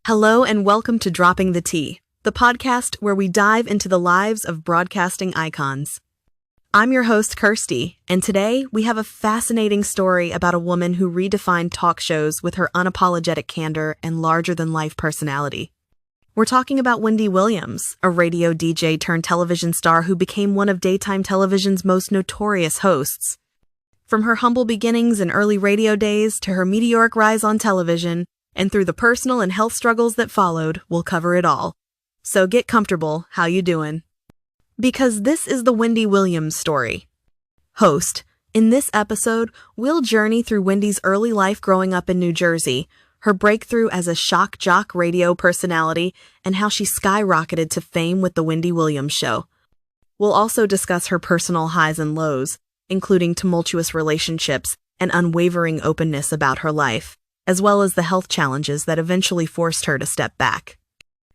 Hello and welcome to Dropping the Tea, the podcast where we dive into the lives of broadcasting icons. I'm your host, Kirsty, and today we have a fascinating story about a woman who redefined talk shows with her unapologetic candor and larger-than-life personality. We're talking about Wendy Williams, a radio DJ turned television star who became one of daytime television's most notorious hosts. From her humble beginnings in early radio days to her meteoric rise on television, and through the personal and health struggles that followed, we'll cover it all. So get comfortable. How you doing? Because this is the Wendy Williams story. Host, in this episode, we'll journey through Wendy's early life growing up in New Jersey, her breakthrough as a shock jock radio personality, and how she skyrocketed to fame with the Wendy Williams Show. We'll also discuss her personal highs and lows, including tumultuous relationships and unwavering openness about her life, as well as the health challenges that eventually forced her to step back.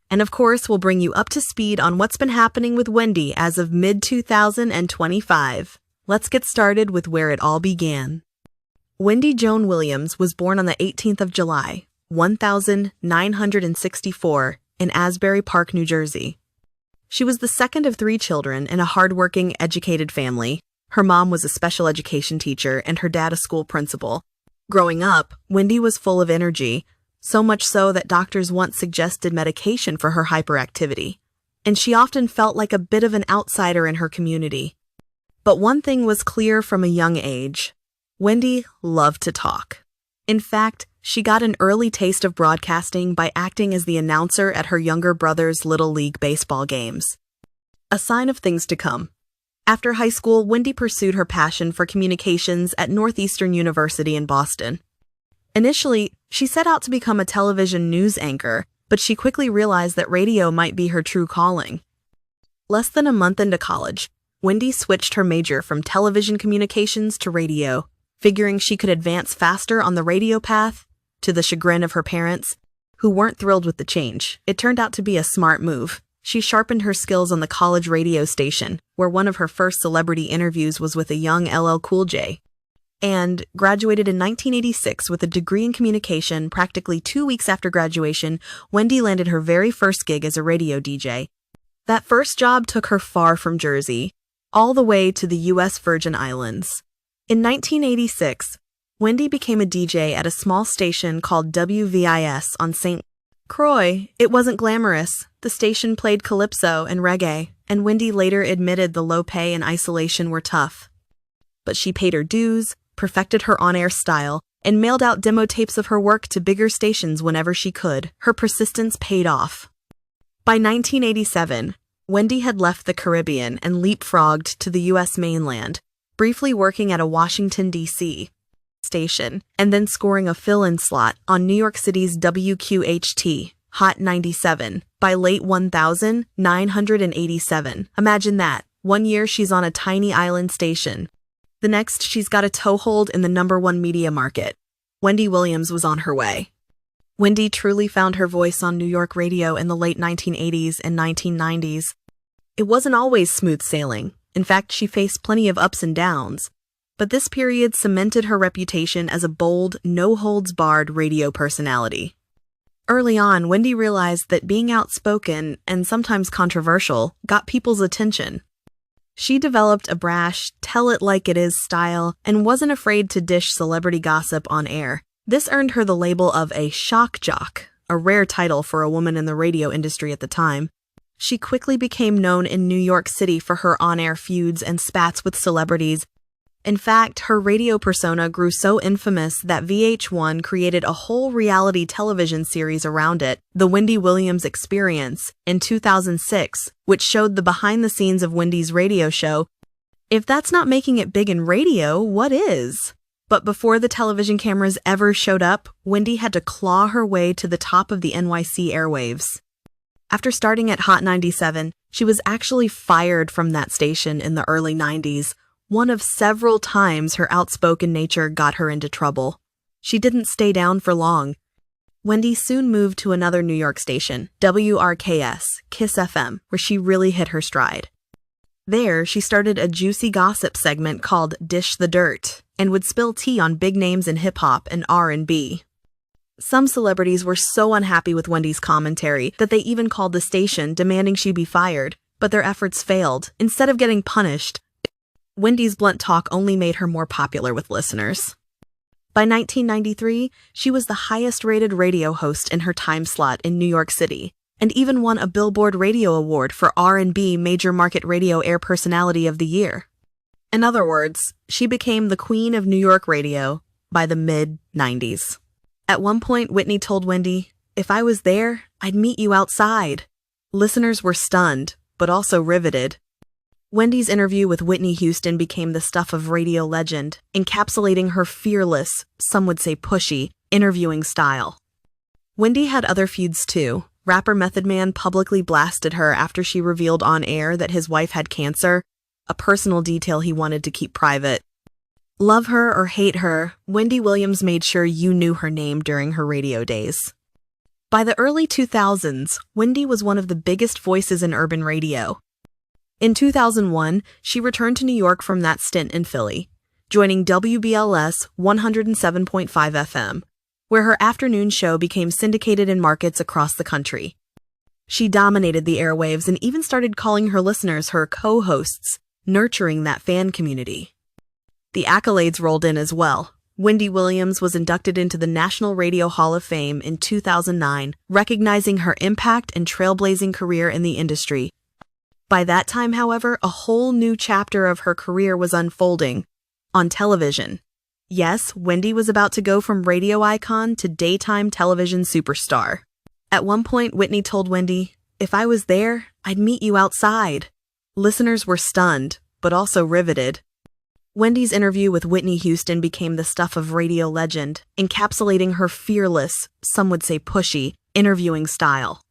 And of course, we'll bring you up to speed on what's been happening with Wendy as of mid-2025. Let's get started with where it all began. Wendy Joan Williams was born on the 18th of July, 1964, in Asbury Park, New Jersey. She was the second of three children in a hardworking, educated family. Her mom was a special education teacher and her dad a school principal. Growing up, Wendy was full of energy, so much so that doctors once suggested medication for her hyperactivity, and she often felt like a bit of an outsider in her community. But one thing was clear from a young age: Wendy loved to talk. In fact, she got an early taste of broadcasting by acting as the announcer at her younger brother's Little League baseball games. A sign of things to come. After high school, Wendy pursued her passion for communications at Northeastern University in Boston. Initially, she set out to become a television news anchor, but she quickly realized that radio might be her true calling. Less than a month into college, Wendy switched her major from television communications to radio, figuring she could advance faster on the radio path, to the chagrin of her parents, who weren't thrilled with the change. It turned out to be a smart move. She sharpened her skills on the college radio station, where one of her first celebrity interviews was with a young LL Cool J, and graduated in 1986 with a degree in communication. Practically 2 weeks after graduation, Wendy landed her very first gig as a radio DJ. That first job took her far from Jersey, all the way to the U.S. Virgin Islands. In 1986, Wendy became a DJ at a small station called WVIS on St. Croix. It wasn't glamorous. The station played calypso and reggae, and Wendy later admitted the low pay and isolation were tough. But she paid her dues, perfected her on-air style, and mailed out demo tapes of her work to bigger stations whenever she could. Her persistence paid off. By 1987, Wendy had left the Caribbean and leapfrogged to the U.S. mainland, briefly working at a Washington, D.C. station, and then scoring a fill-in slot on New York City's WQHT, Hot 97, by late 1987. Imagine that. 1 year she's on a tiny island station. The next, she's got a toehold in the #1 media market. Wendy Williams was on her way. Wendy truly found her voice on New York radio in the late 1980s and 1990s. It wasn't always smooth sailing. In fact, she faced plenty of ups and downs. But this period cemented her reputation as a bold, no-holds-barred radio personality. Early on, Wendy realized that being outspoken, and sometimes controversial, got people's attention. She developed a brash, tell-it-like-it-is style and wasn't afraid to dish celebrity gossip on air. This earned her the label of a shock jock, a rare title for a woman in the radio industry at the time. She quickly became known in New York City for her on-air feuds and spats with celebrities. In fact, her radio persona grew so infamous that VH1 created a whole reality television series around it, The Wendy Williams Experience, in 2006, which showed the behind-the-scenes of Wendy's radio show. If that's not making it big in radio, what is? But before the television cameras ever showed up, Wendy had to claw her way to the top of the NYC airwaves. After starting at Hot 97, she was actually fired from that station in the early 90s, one of several times her outspoken nature got her into trouble. She didn't stay down for long. Wendy soon moved to another New York station, WRKS, Kiss FM, where she really hit her stride. There, she started a juicy gossip segment called Dish the Dirt, and would spill tea on big names in hip-hop and R&B. Some celebrities were so unhappy with Wendy's commentary that they even called the station demanding she be fired, but their efforts failed. Instead of getting punished, Wendy's blunt talk only made her more popular with listeners. By 1993, she was the highest-rated radio host in her time slot in New York City, and even won a Billboard Radio Award for R&B Major Market Radio Air Personality of the Year. In other words, she became the queen of New York radio by the mid-90s. At one point, Whitney told Wendy, "If I was there, I'd meet you outside." Listeners were stunned, but also riveted. Wendy's interview with Whitney Houston became the stuff of radio legend, encapsulating her fearless, some would say pushy, interviewing style. Wendy had other feuds too. Rapper Method Man publicly blasted her after she revealed on air that his wife had cancer, a personal detail he wanted to keep private. Love her or hate her, Wendy Williams made sure you knew her name during her radio days. By the early 2000s, Wendy was one of the biggest voices in urban radio. In 2001, she returned to New York from that stint in Philly, joining WBLS 107.5 FM, where her afternoon show became syndicated in markets across the country. She dominated the airwaves and even started calling her listeners her co-hosts, nurturing that fan community. The accolades rolled in as well. Wendy Williams was inducted into the National Radio Hall of Fame in 2009, recognizing her impact and trailblazing career in the industry. By that time, however, a whole new chapter of her career was unfolding on television. Yes, Wendy was about to go from radio icon to daytime television superstar. At one point, Whitney told Wendy, "If I was there, I'd meet you outside." Listeners were stunned, but also riveted. Wendy's interview with Whitney Houston became the stuff of radio legend, encapsulating her fearless, some would say pushy, interviewing style.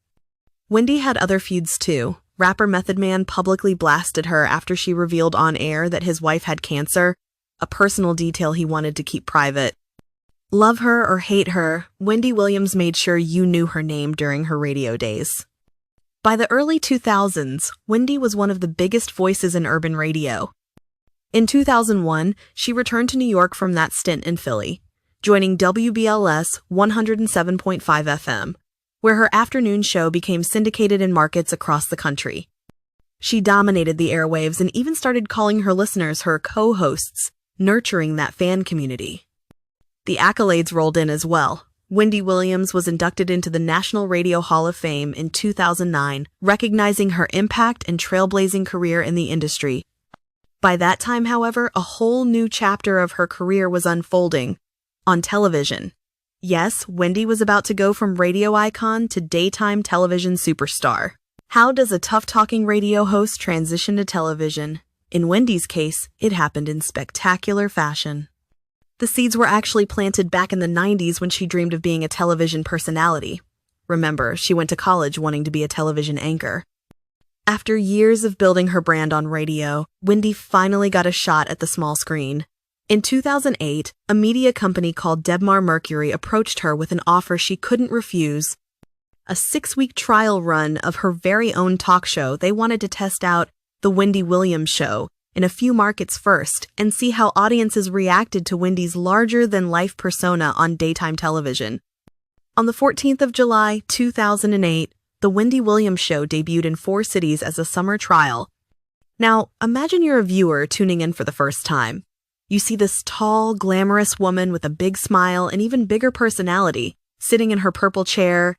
Wendy had other feuds too. Rapper Method Man publicly blasted her after she revealed on air that his wife had cancer, a personal detail he wanted to keep private. Love her or hate her, Wendy Williams made sure you knew her name during her radio days. By the early 2000s, Wendy was one of the biggest voices in urban radio. In 2001, she returned to New York from that stint in Philly, joining WBLS 107.5 FM, where her afternoon show became syndicated in markets across the country. She dominated the airwaves and even started calling her listeners her co-hosts, nurturing that fan community. The accolades rolled in as well. Wendy Williams was inducted into the National Radio Hall of Fame in 2009, recognizing her impact and trailblazing career in the industry. By that time, however, a whole new chapter of her career was unfolding on television. Yes, Wendy was about to go from radio icon to daytime television superstar. How does a tough-talking radio host transition to television? In Wendy's case, it happened in spectacular fashion. The seeds were actually planted back in the 90s when she dreamed of being a television personality. Remember, she went to college wanting to be a television anchor. After years of building her brand on radio, Wendy finally got a shot at the small screen. In 2008, a media company called Debmar Mercury approached her with an offer she couldn't refuse. A 6-week trial run of her very own talk show. They wanted to test out The Wendy Williams Show in a few markets first and see how audiences reacted to Wendy's larger-than-life persona on daytime television. On the 14th of July, 2008, The Wendy Williams Show debuted in 4 cities as a summer trial. Now, imagine you're a viewer tuning in for the first time. You see this tall, glamorous woman with a big smile and even bigger personality, sitting in her purple chair,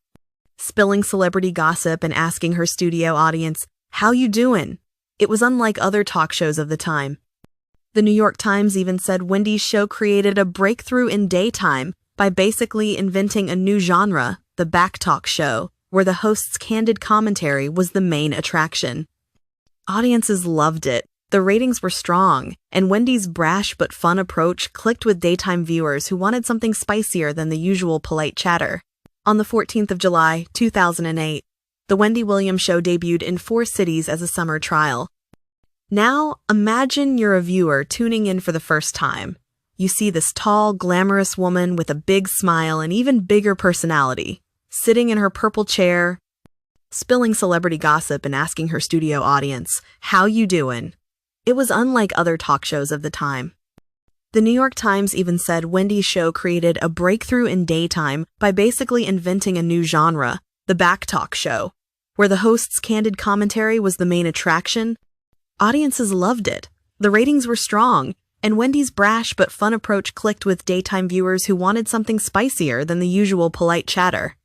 spilling celebrity gossip and asking her studio audience, "How you doing?" It was unlike other talk shows of the time. The New York Times even said Wendy's show created a breakthrough in daytime by basically inventing a new genre, the backtalk show, where the host's candid commentary was the main attraction. Audiences loved it. The ratings were strong, and Wendy's brash but fun approach clicked with daytime viewers who wanted something spicier than the usual polite chatter. On the 14th of July, 2008, The Wendy Williams Show debuted in 4 cities as a summer trial. Now, imagine you're a viewer tuning in for the first time. You see this tall, glamorous woman with a big smile and even bigger personality, sitting in her purple chair, spilling celebrity gossip and asking her studio audience, "How you doing?" It was unlike other talk shows of the time. The New York Times even said Wendy's show created a breakthrough in daytime by basically inventing a new genre, the backtalk show, where the host's candid commentary was the main attraction. Audiences loved it. The ratings were strong, and Wendy's brash but fun approach clicked with daytime viewers who wanted something spicier than the usual polite chatter.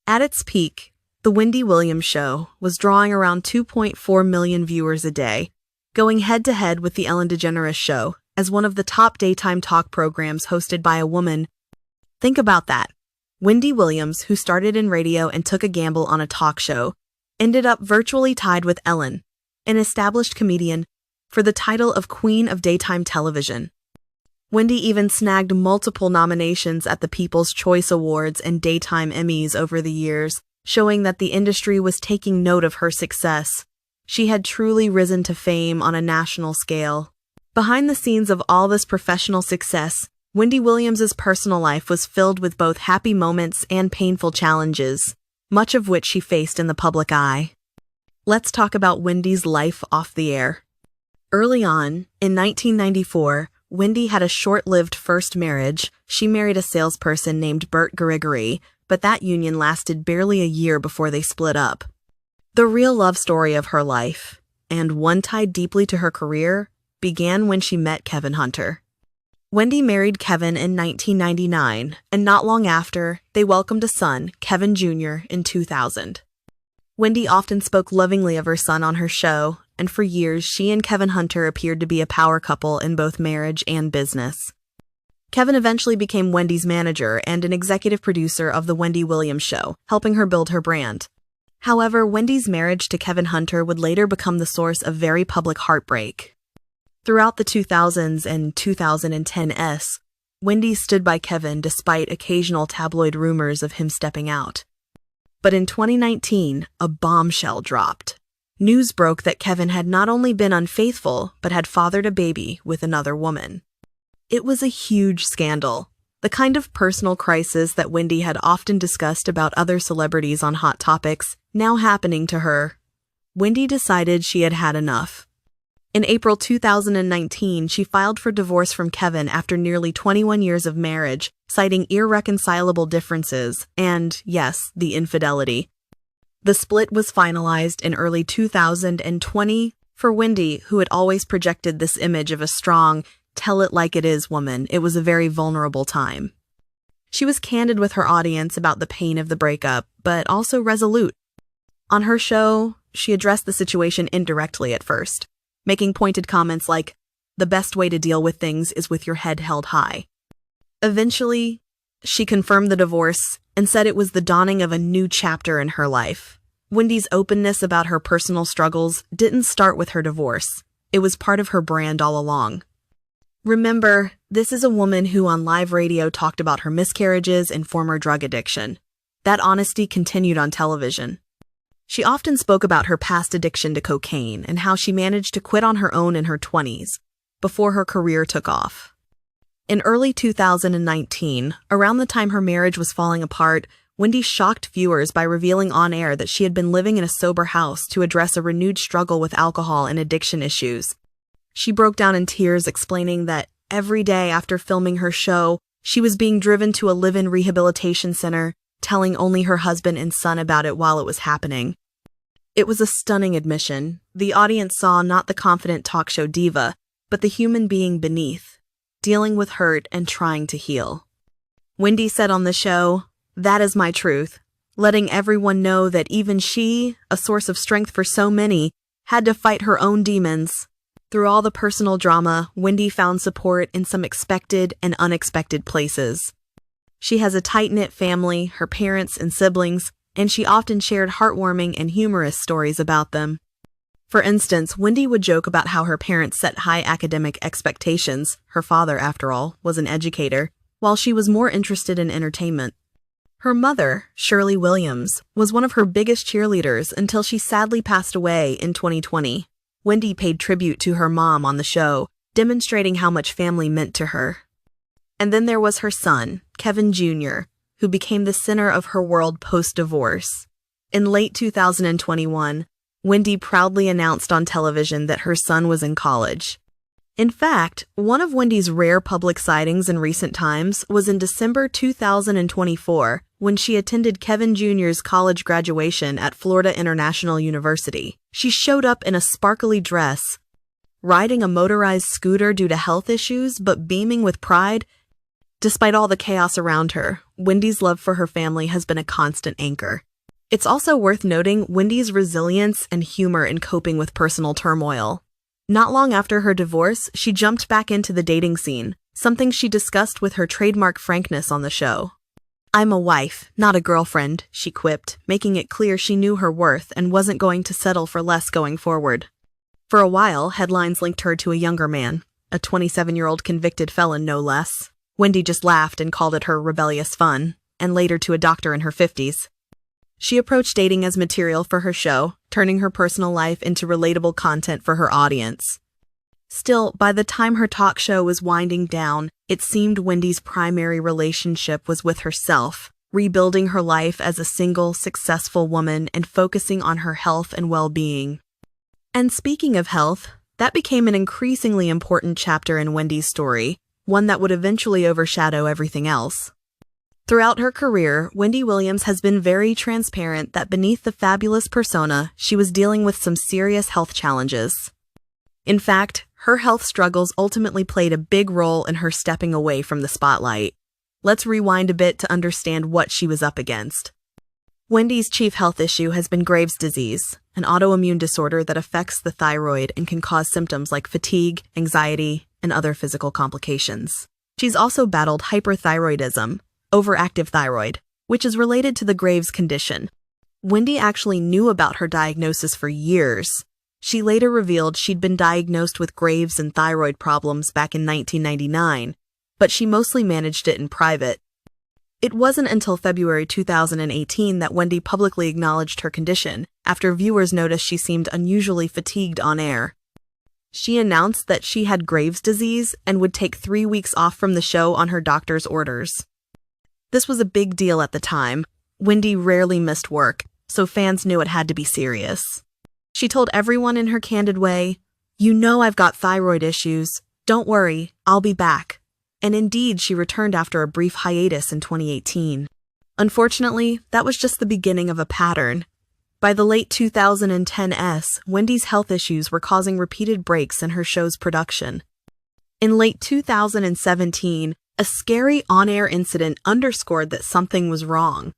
At its peak, The Wendy Williams Show was drawing around 2.4 million viewers a day, going head-to-head with The Ellen DeGeneres Show as one of the top daytime talk programs hosted by a woman. Think about that. Wendy Williams, who started in radio and took a gamble on a talk show, ended up virtually tied with Ellen, an established comedian, for the title of Queen of Daytime Television. Wendy even snagged multiple nominations at the People's Choice Awards and Daytime Emmys over the years, showing that the industry was taking note of her success. She had truly risen to fame on a national scale. Behind the scenes of all this professional success, Wendy Williams' personal life was filled with both happy moments and painful challenges, much of which she faced in the public eye. Let's talk about Wendy's life off the air. Early on, in 1994, Wendy had a short-lived first marriage. She married a salesperson named Bert Gregory, but that union lasted barely a year before they split up. The real love story of her life, and one tied deeply to her career, began when she met Kevin Hunter. Wendy married Kevin in 1999, and not long after, they welcomed a son, Kevin Jr., in 2000. Wendy often spoke lovingly of her son on her show, and for years she and Kevin Hunter appeared to be a power couple in both marriage and business. Kevin eventually became Wendy's manager and an executive producer of The Wendy Williams Show, helping her build her brand. However, Wendy's marriage to Kevin Hunter would later become the source of very public heartbreak. Throughout the 2000s and 2010s, Wendy stood by Kevin despite occasional tabloid rumors of him stepping out. But in 2019, a bombshell dropped. News broke that Kevin had not only been unfaithful, but had fathered a baby with another woman. It was a huge scandal, the kind of personal crisis that Wendy had often discussed about other celebrities on Hot Topics, now happening to her. Wendy decided she had had enough. In April 2019, she filed for divorce from Kevin after nearly 21 years of marriage, citing irreconcilable differences and, yes, the infidelity. The split was finalized in early 2020. For Wendy, who had always projected this image of a strong, tell-it-like-it-is woman, it was a very vulnerable time. She was candid with her audience about the pain of the breakup, but also resolute. On her show, she addressed the situation indirectly at first, making pointed comments like, "The best way to deal with things is with your head held high." Eventually, she confirmed the divorce and said it was the dawning of a new chapter in her life. Wendy's openness about her personal struggles didn't start with her divorce. It was part of her brand all along. Remember, this is a woman who on live radio talked about her miscarriages and former drug addiction. That honesty continued on television. She often spoke about her past addiction to cocaine and how she managed to quit on her own in her 20s, before her career took off. In early 2019, around the time her marriage was falling apart, Wendy shocked viewers by revealing on air that she had been living in a sober house to address a renewed struggle with alcohol and addiction issues. She broke down in tears, explaining that every day after filming her show, she was being driven to a live-in rehabilitation center, telling only her husband and son about it while it was happening. It was a stunning admission. The audience saw not the confident talk show diva, but the human being beneath, dealing with hurt and trying to heal. Wendy said on the show, "That is my truth," letting everyone know that even she, a source of strength for so many, had to fight her own demons. Through all the personal drama, Wendy found support in some expected and unexpected places. She has a tight-knit family, her parents and siblings, and she often shared heartwarming and humorous stories about them. For instance, Wendy would joke about how her parents set high academic expectations. Her father, after all, was an educator, while she was more interested in entertainment. Her mother, Shirley Williams, was one of her biggest cheerleaders until she sadly passed away in 2020. Wendy paid tribute to her mom on the show, demonstrating how much family meant to her. And then there was her son, Kevin Jr., who became the center of her world post-divorce. In late 2021, Wendy proudly announced on television that her son was in college. In fact, one of Wendy's rare public sightings in recent times was in December 2024 when she attended Kevin Jr.'s college graduation at Florida International University. She showed up in a sparkly dress, riding a motorized scooter due to health issues, but beaming with pride. Despite all the chaos around her, Wendy's love for her family has been a constant anchor. It's also worth noting Wendy's resilience and humor in coping with personal turmoil. Not long after her divorce, she jumped back into the dating scene, something she discussed with her trademark frankness on the show. "I'm a wife, not a girlfriend," she quipped, making it clear she knew her worth and wasn't going to settle for less going forward. For a while, headlines linked her to a younger man, a 27-year-old convicted felon no less. Wendy just laughed and called it her rebellious fun, and later to a doctor in her 50s. She approached dating as material for her show, turning her personal life into relatable content for her audience. Still, by the time her talk show was winding down, it seemed Wendy's primary relationship was with herself, rebuilding her life as a single, successful woman and focusing on her health and well-being. And speaking of health, that became an increasingly important chapter in Wendy's story, one that would eventually overshadow everything else. Throughout her career, Wendy Williams has been very transparent that beneath the fabulous persona, she was dealing with some serious health challenges. In fact, her health struggles ultimately played a big role in her stepping away from the spotlight. Let's rewind a bit to understand what she was up against. Wendy's chief health issue has been Graves' disease, an autoimmune disorder that affects the thyroid and can cause symptoms like fatigue, anxiety, and other physical complications. She's also battled hyperthyroidism, overactive thyroid, which is related to the Graves' condition. Wendy actually knew about her diagnosis for years. She later revealed she'd been diagnosed with Graves' and thyroid problems back in 1999, but she mostly managed it in private. It wasn't until February 2018 that Wendy publicly acknowledged her condition, after viewers noticed she seemed unusually fatigued on air. She announced that she had Graves' disease and would take 3 weeks off from the show on her doctor's orders. This was a big deal at the time. Wendy rarely missed work, so fans knew it had to be serious. She told everyone in her candid way, "You know I've got thyroid issues. Don't worry, I'll be back." And indeed, she returned after a brief hiatus in 2018. Unfortunately, that was just the beginning of a pattern. By the late 2010s, Wendy's health issues were causing repeated breaks in her show's production. In late 2017, a scary on-air incident underscored that something was wrong.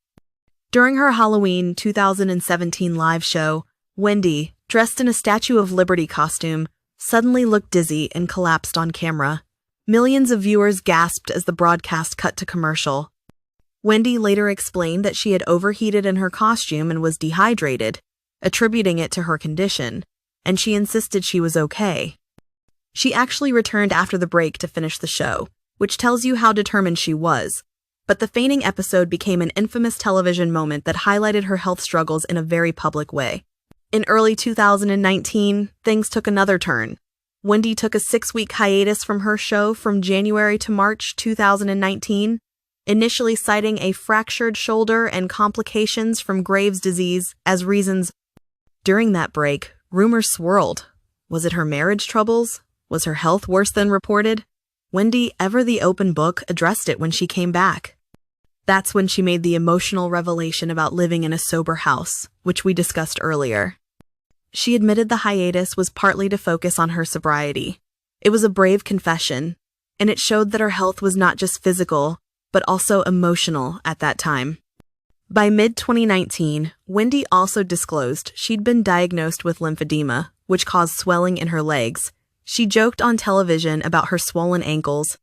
During her Halloween 2017 live show, Wendy, dressed in a Statue of Liberty costume, suddenly looked dizzy and collapsed on camera. Millions of viewers gasped as the broadcast cut to commercial. Wendy later explained that she had overheated in her costume and was dehydrated, attributing it to her condition, and she insisted she was okay. She actually returned after the break to finish the show, which tells you how determined she was. But the feigning episode became an infamous television moment that highlighted her health struggles in a very public way. In early 2019, things took another turn. Wendy took a 6-week hiatus from her show from January to March 2019, initially citing a fractured shoulder and complications from Graves' disease as reasons. During that break, rumors swirled. Was it her marriage troubles? Was her health worse than reported? Wendy, ever the open book, addressed it when she came back. That's when she made the emotional revelation about living in a sober house, which we discussed earlier. She admitted the hiatus was partly to focus on her sobriety. It was a brave confession, and it showed that her health was not just physical, but also emotional at that time. By mid-2019, Wendy also disclosed she'd been diagnosed with lymphedema, which caused swelling in her legs. She joked on television about her swollen ankles,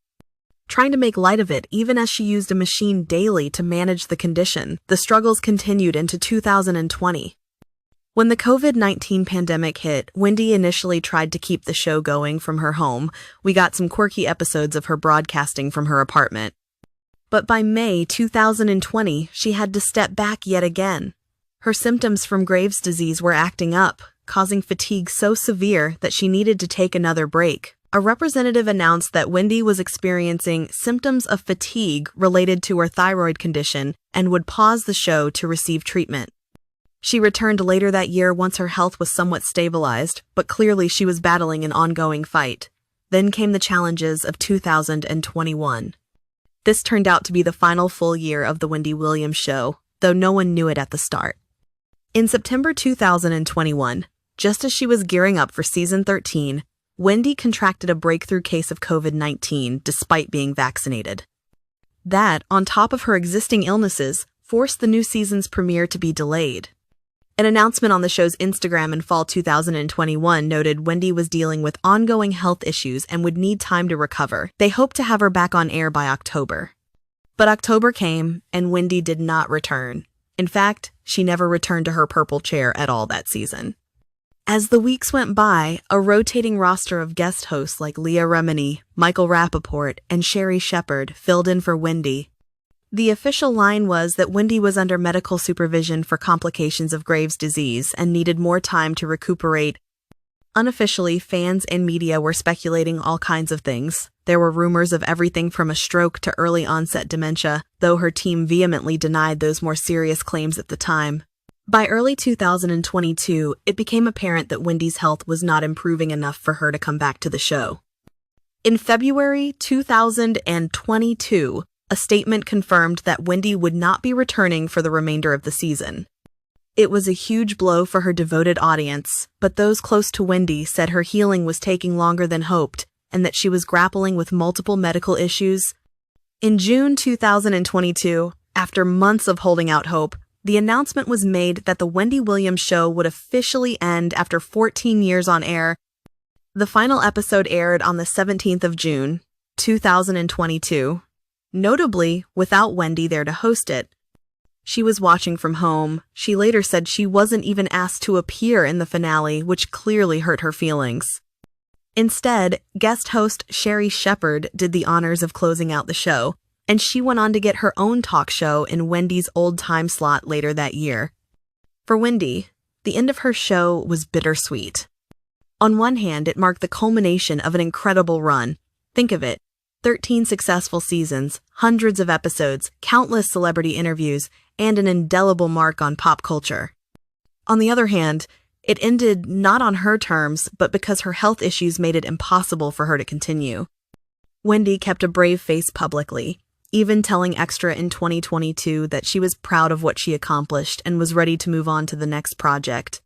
trying to make light of it even as she used a machine daily to manage the condition. The struggles continued into 2020. When the COVID-19 pandemic hit, Wendy initially tried to keep the show going from her home. We got some quirky episodes of her broadcasting from her apartment. But by May 2020, she had to step back yet again. Her symptoms from Graves' disease were acting up, causing fatigue so severe that she needed to take another break. A representative announced that Wendy was experiencing symptoms of fatigue related to her thyroid condition and would pause the show to receive treatment. She returned later that year once her health was somewhat stabilized, but clearly she was battling an ongoing fight. Then came the challenges of 2021. This turned out to be the final full year of The Wendy Williams Show, though no one knew it at the start. In September 2021, just as she was gearing up for season 13, Wendy contracted a breakthrough case of COVID-19 despite being vaccinated. That, on top of her existing illnesses, forced the new season's premiere to be delayed. An announcement on the show's Instagram in fall 2021 noted Wendy was dealing with ongoing health issues and would need time to recover. They hoped to have her back on air by October. But October came, and Wendy did not return. In fact, she never returned to her purple chair at all that season. As the weeks went by, a rotating roster of guest hosts like Leah Remini, Michael Rappaport, and Sherry Shepard filled in for Wendy. The official line was that Wendy was under medical supervision for complications of Graves' disease and needed more time to recuperate. Unofficially, fans and media were speculating all kinds of things. There were rumors of everything from a stroke to early onset dementia, though her team vehemently denied those more serious claims at the time. By early 2022, it became apparent that Wendy's health was not improving enough for her to come back to the show. In February 2022, a statement confirmed that Wendy would not be returning for the remainder of the season. It was a huge blow for her devoted audience, but those close to Wendy said her healing was taking longer than hoped and that she was grappling with multiple medical issues. In June 2022, after months of holding out hope, the announcement was made that The Wendy Williams Show would officially end after 14 years on air. The final episode aired on the 17th of June, 2022. Notably, without Wendy there to host it. She was watching from home. She later said she wasn't even asked to appear in the finale, which clearly hurt her feelings. Instead, guest host Sherry Shepard did the honors of closing out the show, and she went on to get her own talk show in Wendy's old time slot later that year. For Wendy, the end of her show was bittersweet. On one hand, it marked the culmination of an incredible run. Think of it. 13 successful seasons, hundreds of episodes, countless celebrity interviews, and an indelible mark on pop culture. On the other hand, it ended not on her terms, but because her health issues made it impossible for her to continue. Wendy kept a brave face publicly, even telling Extra in 2022 that she was proud of what she accomplished and was ready to move on to the next project.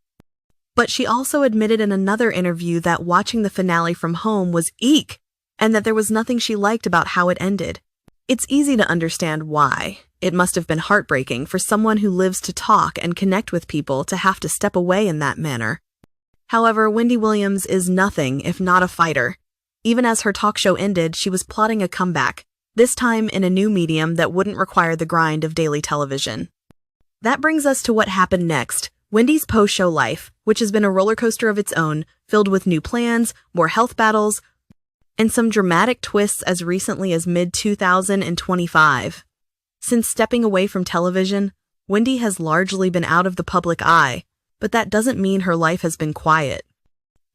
But she also admitted in another interview that watching the finale from home was eek, and that there was nothing she liked about how it ended. It's easy to understand why. It must have been heartbreaking for someone who lives to talk and connect with people to have to step away in that manner. However, Wendy Williams is nothing if not a fighter. Even as her talk show ended, she was plotting a comeback, this time in a new medium that wouldn't require the grind of daily television. That brings us to what happened next, Wendy's post-show life, which has been a roller coaster of its own, filled with new plans, more health battles, and some dramatic twists as recently as mid-2025. Since stepping away from television, Wendy has largely been out of the public eye, but that doesn't mean her life has been quiet.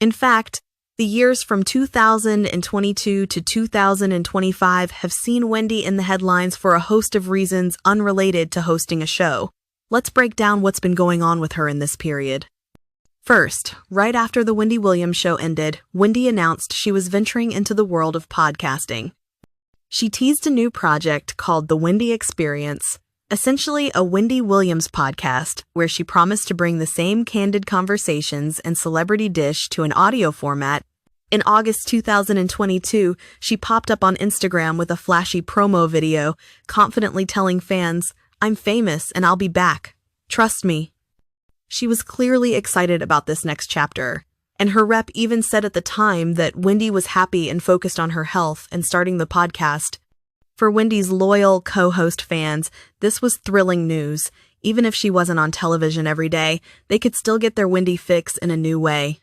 In fact, the years from 2022 to 2025 have seen Wendy in the headlines for a host of reasons unrelated to hosting a show. Let's break down what's been going on with her in this period. First, right after The Wendy Williams Show ended, Wendy announced she was venturing into the world of podcasting. She teased a new project called The Wendy Experience, essentially a Wendy Williams podcast where she promised to bring the same candid conversations and celebrity dish to an audio format. In August 2022, she popped up on Instagram with a flashy promo video, confidently telling fans, "I'm famous and I'll be back. Trust me." She was clearly excited about this next chapter, and her rep even said at the time that Wendy was happy and focused on her health and starting the podcast. For Wendy's loyal co-host fans, this was thrilling news. Even if she wasn't on television every day, they could still get their Wendy fix in a new way.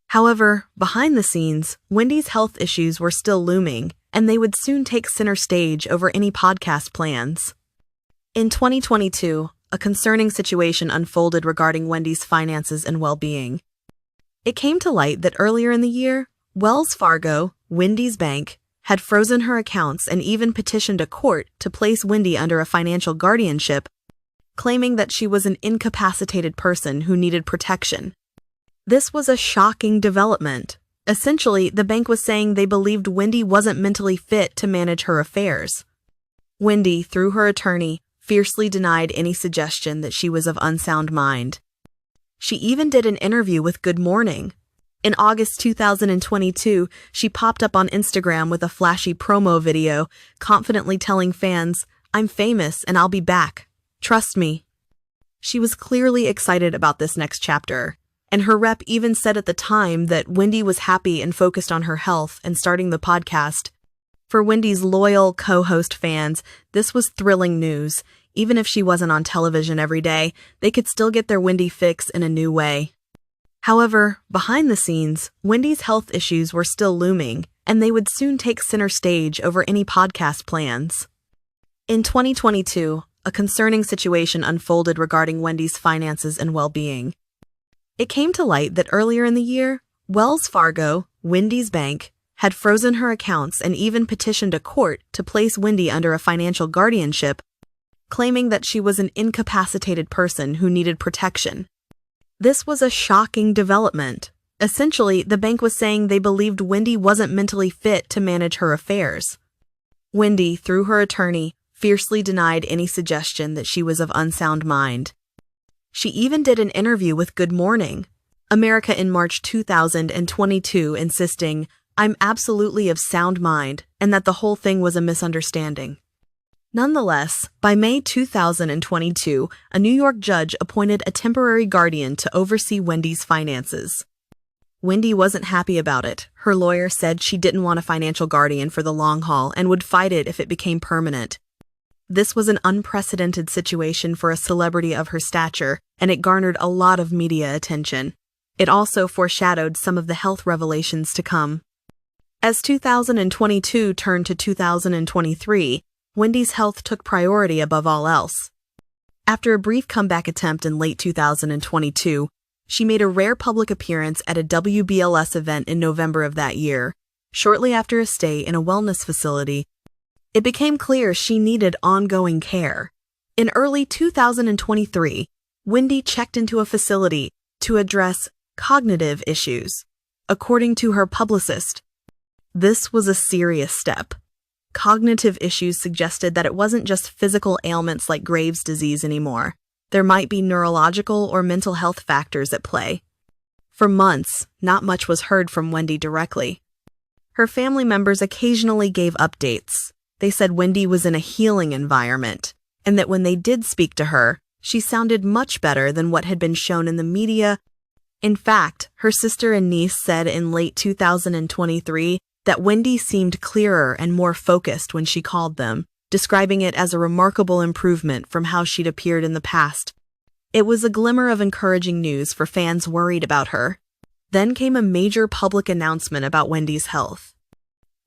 However, behind the scenes, Wendy's health issues were still looming, and they would soon take center stage over any podcast plans. In 2022, a concerning situation unfolded regarding Wendy's finances and well-being. It came to light that earlier in the year, Wells Fargo, Wendy's bank, had frozen her accounts and even petitioned a court to place Wendy under a financial guardianship, claiming that she was an incapacitated person who needed protection. This was a shocking development. Essentially, the bank was saying they believed Wendy wasn't mentally fit to manage her affairs. Wendy, through her attorney, fiercely denied any suggestion that she was of unsound mind. She even did an interview with Good Morning. In August 2022, she popped up on Instagram with a flashy promo video, confidently telling fans, "I'm famous and I'll be back. Trust me." She was clearly excited about this next chapter, and her rep even said at the time that Wendy was happy and focused on her health and starting the podcast. For Wendy's loyal co-host fans, this was thrilling news. Even if she wasn't on television every day, they could still get their Wendy fix in a new way. However, behind the scenes, Wendy's health issues were still looming, and they would soon take center stage over any podcast plans. In 2022, a concerning situation unfolded regarding Wendy's finances and well-being. It came to light that earlier in the year, Wells Fargo, Wendy's bank, had frozen her accounts and even petitioned a court to place Wendy under a financial guardianship, claiming that she was an incapacitated person who needed protection. This was a shocking development. Essentially, the bank was saying they believed Wendy wasn't mentally fit to manage her affairs. Wendy, through her attorney, fiercely denied any suggestion that she was of unsound mind. She even did an interview with Good Morning America in March 2022, insisting, "I'm absolutely of sound mind," and that the whole thing was a misunderstanding. Nonetheless, by May 2022, a New York judge appointed a temporary guardian to oversee Wendy's finances. Wendy wasn't happy about it. Her lawyer said she didn't want a financial guardian for the long haul and would fight it if it became permanent. This was an unprecedented situation for a celebrity of her stature, and it garnered a lot of media attention. It also foreshadowed some of the health revelations to come. As 2022 turned to 2023, Wendy's health took priority above all else. After a brief comeback attempt in late 2022, she made a rare public appearance at a WBLS event in November of that year. Shortly after a stay in a wellness facility, it became clear she needed ongoing care. In early 2023, Wendy checked into a facility to address cognitive issues. According to her publicist, this was a serious step. Cognitive issues suggested that it wasn't just physical ailments like Graves' disease anymore. There might be neurological or mental health factors at play. For months, not much was heard from Wendy directly. Her family members occasionally gave updates. They said Wendy was in a healing environment, and that when they did speak to her, she sounded much better than what had been shown in the media. In fact, her sister and niece said in late 2023 that Wendy seemed clearer and more focused when she called them, describing it as a remarkable improvement from how she'd appeared in the past. It was a glimmer of encouraging news for fans worried about her. Then came a major public announcement about Wendy's health.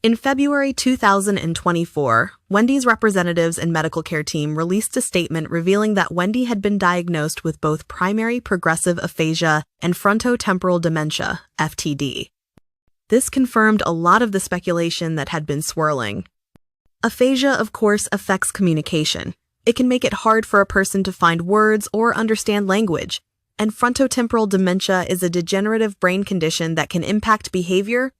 In February 2024, Wendy's representatives and medical care team released a statement revealing that Wendy had been diagnosed with both primary progressive aphasia and frontotemporal dementia, FTD. This confirmed a lot of the speculation that had been swirling. Aphasia, of course, affects communication. It can make it hard for a person to find words or understand language, and frontotemporal dementia is a degenerative brain condition that can impact behavior,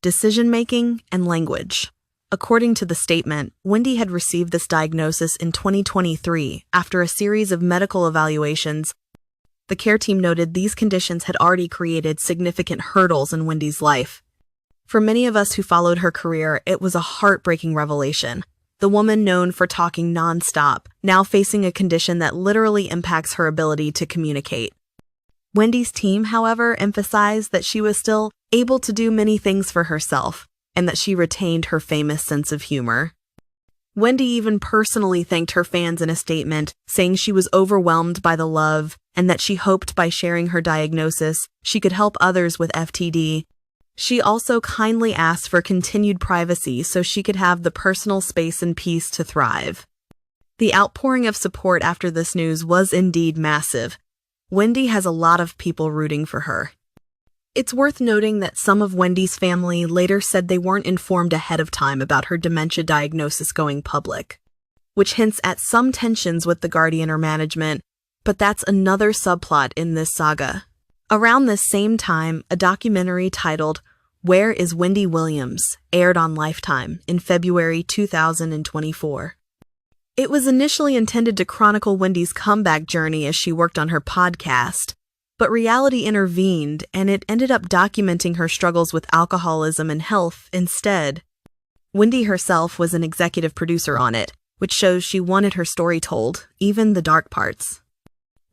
decision-making, and language. According to the statement, Wendy had received this diagnosis in 2023 after a series of medical evaluations. The care team noted these conditions had already created significant hurdles in Wendy's life. For many of us who followed her career, it was a heartbreaking revelation. The woman known for talking nonstop, now facing a condition that literally impacts her ability to communicate. Wendy's team, however, emphasized that she was still able to do many things for herself, and that she retained her famous sense of humor. Wendy even personally thanked her fans in a statement, saying she was overwhelmed by the love and that she hoped by sharing her diagnosis, she could help others with FTD. She also kindly asked for continued privacy so she could have the personal space and peace to thrive. The outpouring of support after this news was indeed massive. Wendy has a lot of people rooting for her. It's worth noting that some of Wendy's family later said they weren't informed ahead of time about her dementia diagnosis going public, which hints at some tensions with the guardian or management, but that's another subplot in this saga. Around this same time, a documentary titled Where is Wendy Williams? Aired on Lifetime in February 2024. It was initially intended to chronicle Wendy's comeback journey as she worked on her podcast, but reality intervened and it ended up documenting her struggles with alcoholism and health instead. Wendy herself was an executive producer on it, which shows she wanted her story told, even the dark parts.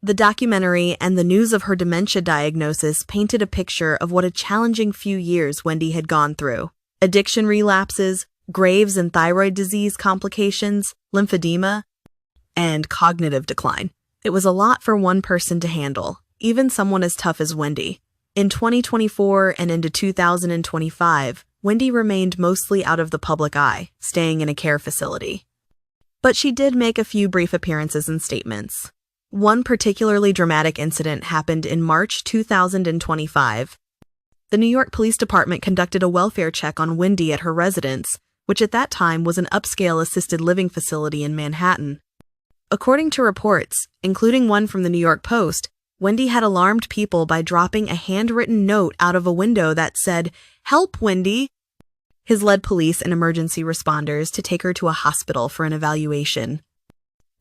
The documentary and the news of her dementia diagnosis painted a picture of what a challenging few years Wendy had gone through. Addiction relapses, Graves' and thyroid disease complications, lymphedema, and cognitive decline. It was a lot for one person to handle, even someone as tough as Wendy. In 2024 and into 2025, Wendy remained mostly out of the public eye, staying in a care facility. But she did make a few brief appearances and statements. One particularly dramatic incident happened in March 2025. The New York Police Department conducted a welfare check on Wendy at her residence, which at that time was an upscale assisted living facility in Manhattan. According to reports, including one from the New York Post, Wendy had alarmed people by dropping a handwritten note out of a window that said, "Help, Wendy." His led police and emergency responders to take her to a hospital for an evaluation.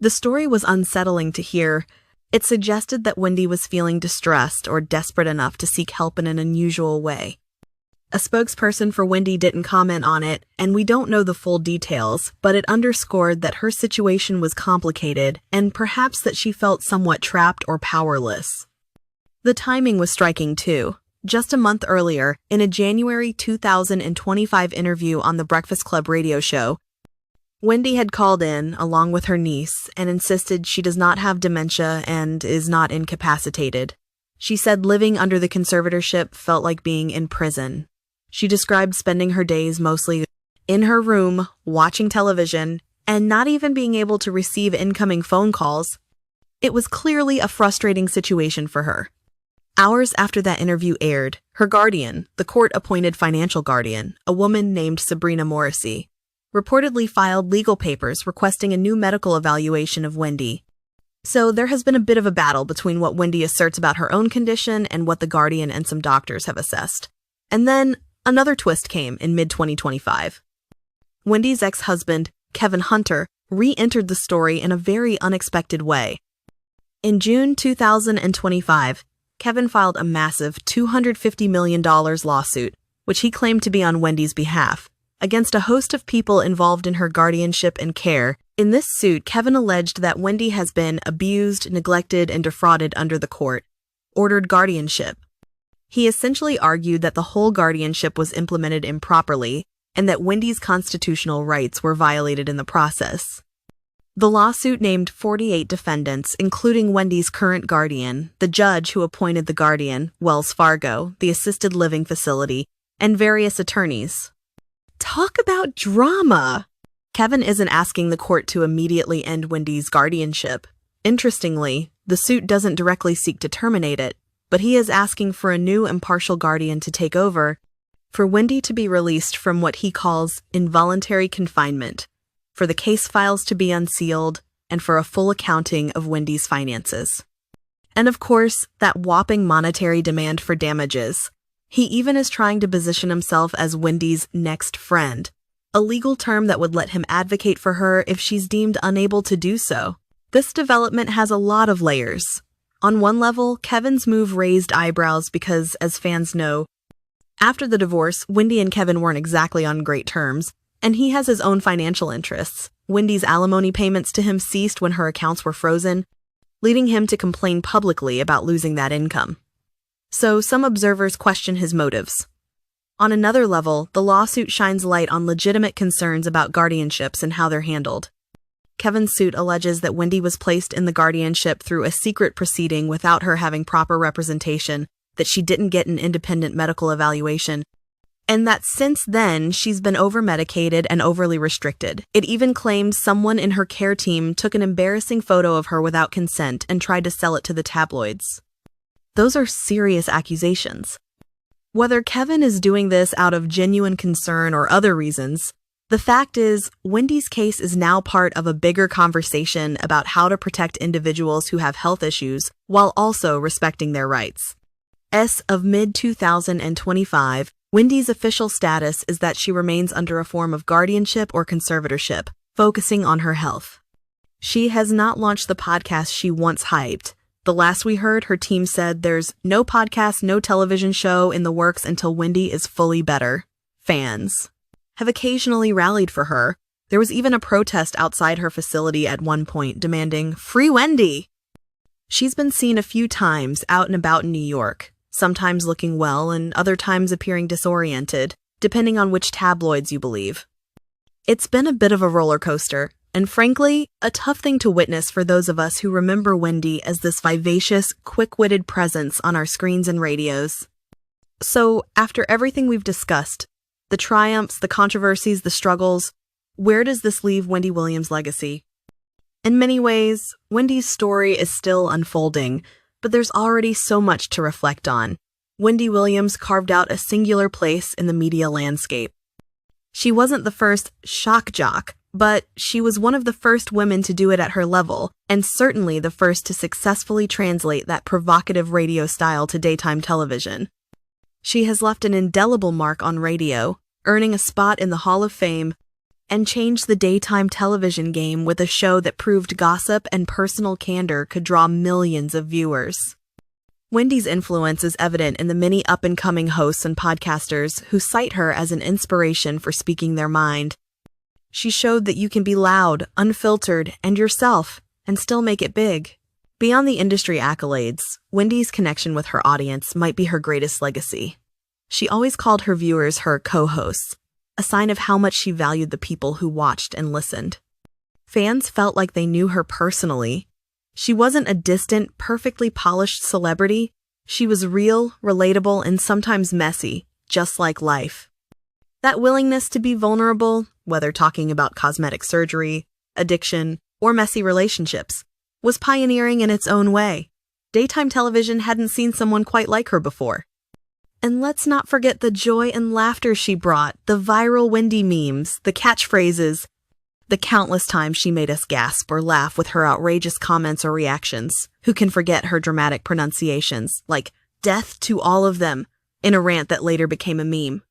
The story was unsettling to hear. It suggested that Wendy was feeling distressed or desperate enough to seek help in an unusual way. A spokesperson for Wendy didn't comment on it, and we don't know the full details, but it underscored that her situation was complicated and perhaps that she felt somewhat trapped or powerless. The timing was striking too. Just a month earlier, in a January 2025 interview on the Breakfast Club radio show, Wendy had called in, along with her niece, and insisted she does not have dementia and is not incapacitated. She said living under the conservatorship felt like being in prison. She described spending her days mostly in her room, watching television, and not even being able to receive incoming phone calls. It was clearly a frustrating situation for her. Hours after that interview aired, her guardian, the court-appointed financial guardian, a woman named Sabrina Morrissey, reportedly filed legal papers requesting a new medical evaluation of Wendy. So there has been a bit of a battle between what Wendy asserts about her own condition and what the guardian and some doctors have assessed. And then another twist came in mid-2025. Wendy's ex-husband, Kevin Hunter, re-entered the story in a very unexpected way. In June 2025, Kevin filed a massive $250 million lawsuit, which he claimed to be on Wendy's behalf, against a host of people involved in her guardianship and care. In this suit, Kevin alleged that Wendy has been abused, neglected, and defrauded under the court-ordered guardianship. He essentially argued that the whole guardianship was implemented improperly and that Wendy's constitutional rights were violated in the process. The lawsuit named 48 defendants, including Wendy's current guardian, the judge who appointed the guardian, Wells Fargo, the assisted living facility, and various attorneys. Talk about drama! Kevin isn't asking the court to immediately end Wendy's guardianship. Interestingly, the suit doesn't directly seek to terminate it, but he is asking for a new impartial guardian to take over, for Wendy to be released from what he calls involuntary confinement, for the case files to be unsealed, and for a full accounting of Wendy's finances. And of course, that whopping monetary demand for damages. He even is trying to position himself as Wendy's next friend, a legal term that would let him advocate for her if she's deemed unable to do so. This development has a lot of layers. On one level, Kevin's move raised eyebrows because, as fans know, after the divorce, Wendy and Kevin weren't exactly on great terms, and he has his own financial interests. Wendy's alimony payments to him ceased when her accounts were frozen, leading him to complain publicly about losing that income. So some observers question his motives. On another level, the lawsuit shines light on legitimate concerns about guardianships and how they're handled. Kevin's suit alleges that Wendy was placed in the guardianship through a secret proceeding without her having proper representation, that she didn't get an independent medical evaluation, and that since then she's been over-medicated and overly restricted. It even claims someone in her care team took an embarrassing photo of her without consent and tried to sell it to the tabloids. Those are serious accusations. Whether Kevin is doing this out of genuine concern or other reasons, the fact is, Wendy's case is now part of a bigger conversation about how to protect individuals who have health issues while also respecting their rights. As of mid-2025, Wendy's official status is that she remains under a form of guardianship or conservatorship, focusing on her health. She has not launched the podcast she once hyped. The last we heard, her team said there's no podcast, no television show in the works until Wendy is fully better. Fans have occasionally rallied for her. There was even a protest outside her facility at one point demanding, "Free Wendy!" She's been seen a few times out and about in New York, sometimes looking well and other times appearing disoriented, depending on which tabloids you believe. It's been a bit of a roller coaster, and frankly, a tough thing to witness for those of us who remember Wendy as this vivacious, quick-witted presence on our screens and radios. So, after everything we've discussed, the triumphs, the controversies, the struggles, where does this leave Wendy Williams' legacy? In many ways, Wendy's story is still unfolding, but there's already so much to reflect on. Wendy Williams carved out a singular place in the media landscape. She wasn't the first shock jock, but she was one of the first women to do it at her level, and certainly the first to successfully translate that provocative radio style to daytime television. She has left an indelible mark on radio, earning a spot in the Hall of Fame, and changed the daytime television game with a show that proved gossip and personal candor could draw millions of viewers. Wendy's influence is evident in the many up-and-coming hosts and podcasters who cite her as an inspiration for speaking their mind. She showed that you can be loud, unfiltered, and yourself, and still make it big. Beyond the industry accolades, Wendy's connection with her audience might be her greatest legacy. She always called her viewers her co-hosts, a sign of how much she valued the people who watched and listened. Fans felt like they knew her personally. She wasn't a distant, perfectly polished celebrity. She was real, relatable, and sometimes messy, just like life. That willingness to be vulnerable, whether talking about cosmetic surgery, addiction, or messy relationships, was pioneering in its own way. Daytime television hadn't seen someone quite like her before. And let's not forget the joy and laughter she brought, the viral Wendy memes, the catchphrases, the countless times she made us gasp or laugh with her outrageous comments or reactions. Who can forget her dramatic pronunciations, like "death to all of them," in a rant that later became a meme.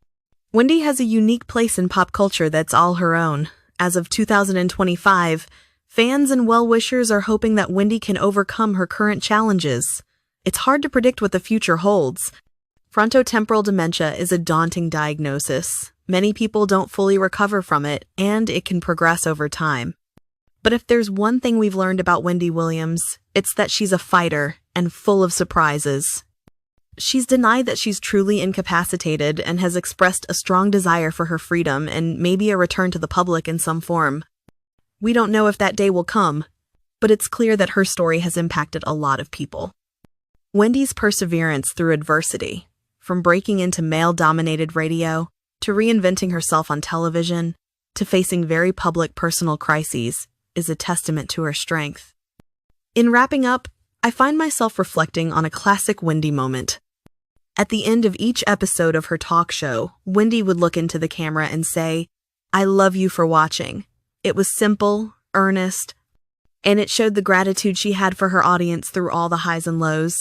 Wendy has a unique place in pop culture that's all her own. As of 2025, fans and well-wishers are hoping that Wendy can overcome her current challenges. It's hard to predict what the future holds. Frontotemporal dementia is a daunting diagnosis. Many people don't fully recover from it, and it can progress over time. But if there's one thing we've learned about Wendy Williams, it's that she's a fighter and full of surprises. She's denied that she's truly incapacitated and has expressed a strong desire for her freedom and maybe a return to the public in some form. We don't know if that day will come, but it's clear that her story has impacted a lot of people. Wendy's perseverance through adversity, from breaking into male-dominated radio, to reinventing herself on television, to facing very public personal crises, is a testament to her strength. In wrapping up, I find myself reflecting on a classic Wendy moment. At the end of each episode of her talk show, Wendy would look into the camera and say, "I love you for watching." It was simple, earnest, and it showed the gratitude she had for her audience through all the highs and lows.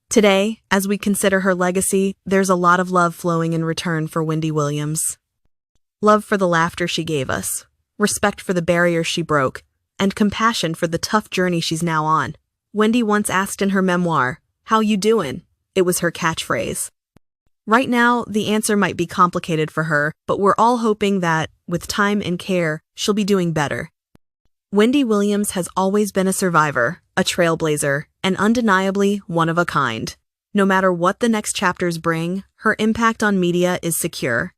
Today, as we consider her legacy, there's a lot of love flowing in return for Wendy Williams. Love for the laughter she gave us, respect for the barriers she broke, and compassion for the tough journey she's now on. Wendy once asked in her memoir, "How you doin'?" It was her catchphrase. Right now, the answer might be complicated for her, but we're all hoping that, with time and care, she'll be doing better. Wendy Williams has always been a survivor, a trailblazer, and undeniably one of a kind. No matter what the next chapters bring, her impact on media is secure.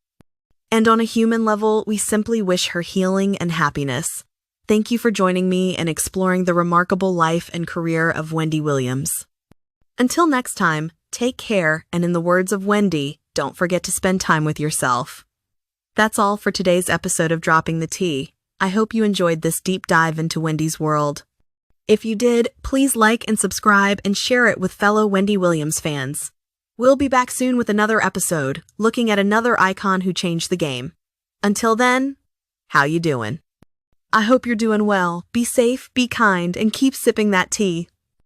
And on a human level, we simply wish her healing and happiness. Thank you for joining me in exploring the remarkable life and career of Wendy Williams. Until next time, take care, and in the words of Wendy, don't forget to spend time with yourself. That's all for today's episode of Dropping the Tea. I hope you enjoyed this deep dive into Wendy's world. If you did, please like and subscribe and share it with fellow Wendy Williams fans. We'll be back soon with another episode, looking at another icon who changed the game. Until then, how you doing? I hope you're doing well. Be safe, be kind, and keep sipping that tea.